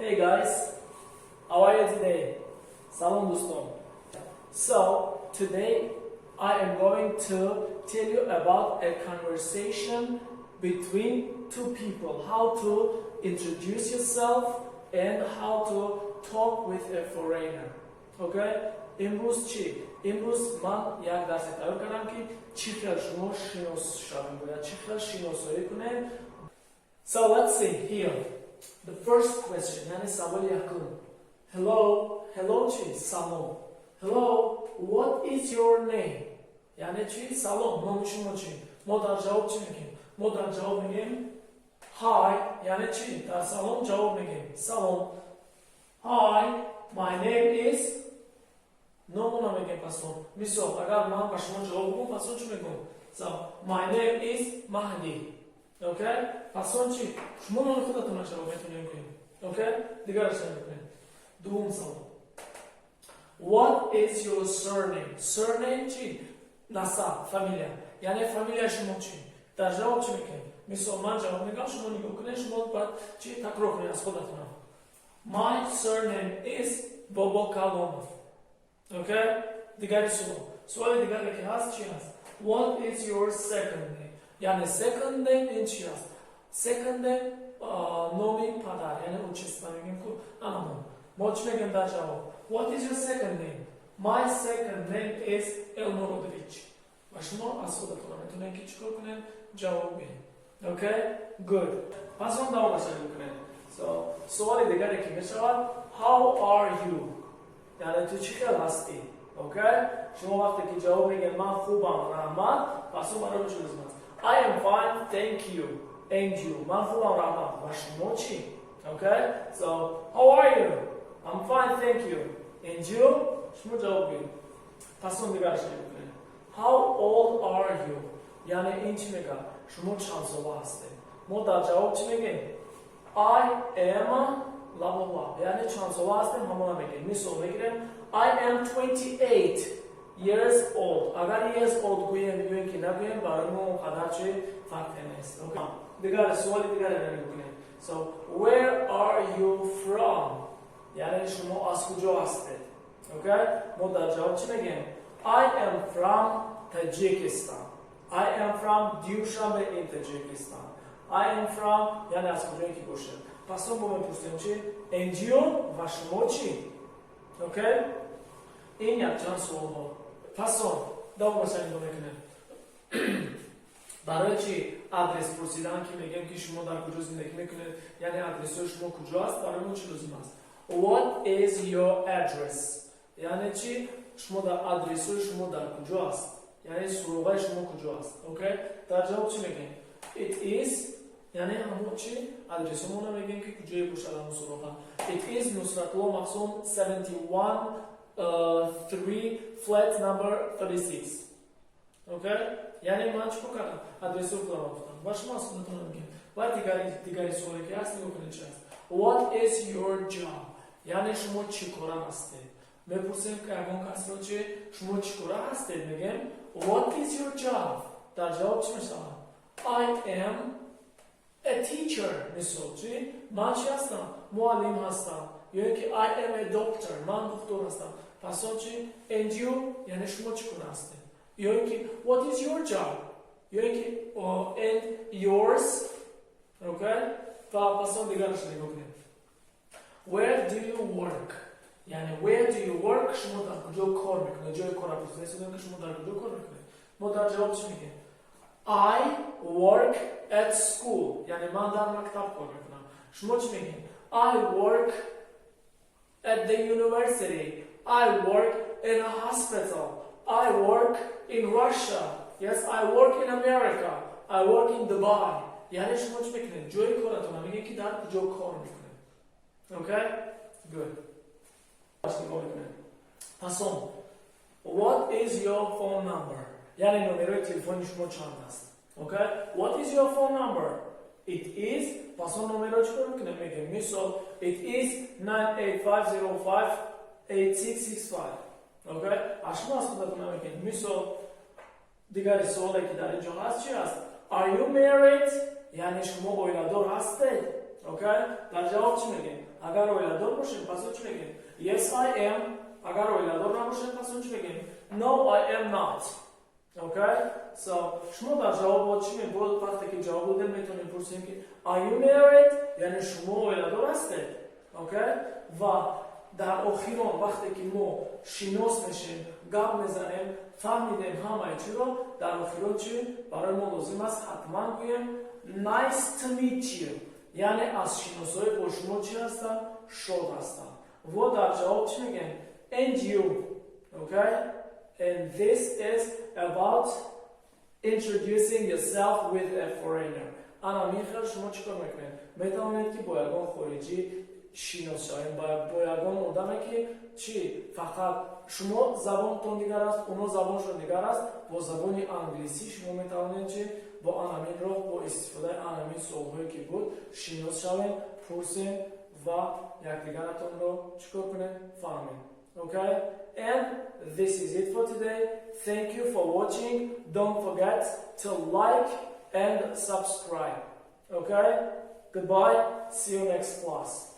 Hey guys, how are you today? Salom dostum. So today I am going to tell you about a conversation between two people, how to introduce yourself and how to talk with a foreigner. Okay? امروز چی؟ امروز من یک درس تیار کردم که چیخل شما شناس شویم باید چیخل شناسایی کنیم. So let's see here. The first question یعنی سوال یکم. Hello چی؟ سلام. Hello, what is your name? یعنی چی؟ سلام. نام شما چی؟ ما در جواب چی میگیم؟ ما در جواب میگیم Hi یعنی چی؟ در سلام جواب میگیم سلام. Hi, my name is نامو نمیگیم پسون. مثال اگر من به شما جواب بگم پسون چی میگم؟ So, my name is Mahdi. Okay? پسون چی؟ شما نام خودتون جواب میتونید بگید. Okay? دیگرش نمیکنید. دوم سوال. What is your surname? Surname چی؟ نسب، فامیلیا. یعنی فامیلیا شما چی؟ در جواب چی میگیم؟ مثال من جواب میگم شما نگاه کنید شما باید چی تکرار کنید از خودتون. My surname is Baba Kalomov. Okay? دیگری سوال دیگری که هست چی هست؟ What is your second name? یعنی second name این چی هست؟ second name نومی پدر یعنی اون چیست میگیم که انامون ما چی میگیم در جواب؟ What is your second name? My second name is Elmorodovich. و شما از خودتون میتونید که چیکار کنید؟ جواب بدید. Okay? Good. پس اون دوام شروع کنید. سوال دیگری که میشود How are you? یعنی تو چیخل هستی. Okay? شما وقتی که جواب میگید من خوبم رحمت پس اون برای چی لازم است؟ I am fine, thank you. And you. من خوبم رحمت. و شما چی؟ Okay? So, how are you? I'm fine, thank you. And you? شما جواب بگید. پس اون دیگر شروع کنید. How old are you? یعنی این چی میگه؟ شما چند ساله هستید؟ ما در جواب چی میگیم؟ I am لا یعنی چند ساله هستیم همون میگیم. مثال بگیریم I am 28 years old. اگر years old گوییم که نگوییم برای ما اونقدر چی فرقی نیست. دیگر سوال دیگر نگوییم. So where are you from? یعنی شما از کجا هستید؟ Okay? ما در جواب چی میگیم؟ I am from Tajikistan. I am from Dushanbe in Tajikistan. I am from یعنی از کجایی که باشه. پس اون با میپرسیم چی؟ And you و شما چی؟ Okay? این یک چند سوال ها. پس اون دوام مثلا اینو میکنه. برای چی؟ آدرس پرسیدن که میگیم که شما در کجا زندگی میکنید یعنی آدرس شما کجاست برای ما چی لازم است؟ What is your address? یعنی چی؟ شما در آدرس شما در کجا است؟ یعنی سروغای شما کجا است؟ Okay? در جواب چی میگیم؟ It is یعنی همون چی؟ آدرس ما نمیگیم که کجای باشه همون سروغا. It is نصرت‌الله مقصوم 71 3 flat number 36. Okay? یعنی من چی کردم؟ آدرس رو دارم گفتم. باشه ما اصلا نمیگیم. و دیگری سوالی که هست نگاه کنید چی هست؟ What is your job? یعنی شما چی کاره هستید؟ میپرسیم که اگه کس رو چی؟ شما چی کاره هستید؟ میگیم What is your job? در جواب چی میشه؟ I am a teacher. مثال چی؟ من چی هستم؟ معلم هستم. یا اینکه I am a doctor. من دکتر هستم. پس چی؟ And you یعنی شما چی کاره هستید؟ یا اینکه What is your job? یا اینکه and yours. Okay? پس دیگرش نگاه کنید. Where do you work? یعنی where do you work شما در کجا کار میکنید؟ جای کار پرسیدن که شما در کجا کار میکنید؟ ما در جواب چی میگیم؟ I work at school. یعنی من در مکتب کار میکنم. شما چی میگین؟ I work at the university. I work in a hospital. I work in Russia. Yes, I work in America. I work in Dubai. یعنی شما چی میکنید؟ جای کارتون میگین که در کجا کار میکنید. Okay? Good. پس what is your phone number? یعنی نمره تلفن شما چند است؟ Okay? What is your phone number? It is پس نمره چیکار میکنه میگه مثال it is 985058665. Okay? شما از خودتون میگین مثال دیگری سوالی که در اینجا هست چی هست؟ Are you married? یعنی شما اویلادور هستید. Okay? در جواب چی میگین؟ агар оиладор бошем пас чӣ мегӯем? Yes I am. Агар оиладор набошем пас чӣ мегӯем? No I am not. Okay? So шумо дар ҷавобҳо чӣ мегӯед? Вақте ки ҷавоб додем метавонем пурсем ки are you married? яъне шумо оиладор ҳастед. Okay? ва дар охирон вақте ки мо шинос мешем, гап мезанем, фаҳмидем ҳамаи чиро, дар охирон чӣ барои мо лозим аст ҳатман гӯем nice to meet you. яъне аз шиносоӣ бо шумо чӣ ҳастам? Шод ҳастам. ва дар ҷавоб чӣ мегӯем? And you. Okay? And this is about introducing yourself with a foreigner. Ана михел шумо чӣ кор мекунед? Метавонед ки бо ягон хориҷӣ шинос шавем, бо ягон одаме ки чӣ фақат шумо забонтон дигар аст, оно забоншон дигар аст, бо забони англисӣ шумо метавонед чӣ бо анамин роҳ, бо истифодаи анамин суолҳое ки буд шинос шавем, пурсем ва якдигаратонро чӣ кор кунем? Фаҳмем. Okay? And this is it for today. Thank you for watching. Don't forget to like and subscribe. Okay? Goodbye. See you next class.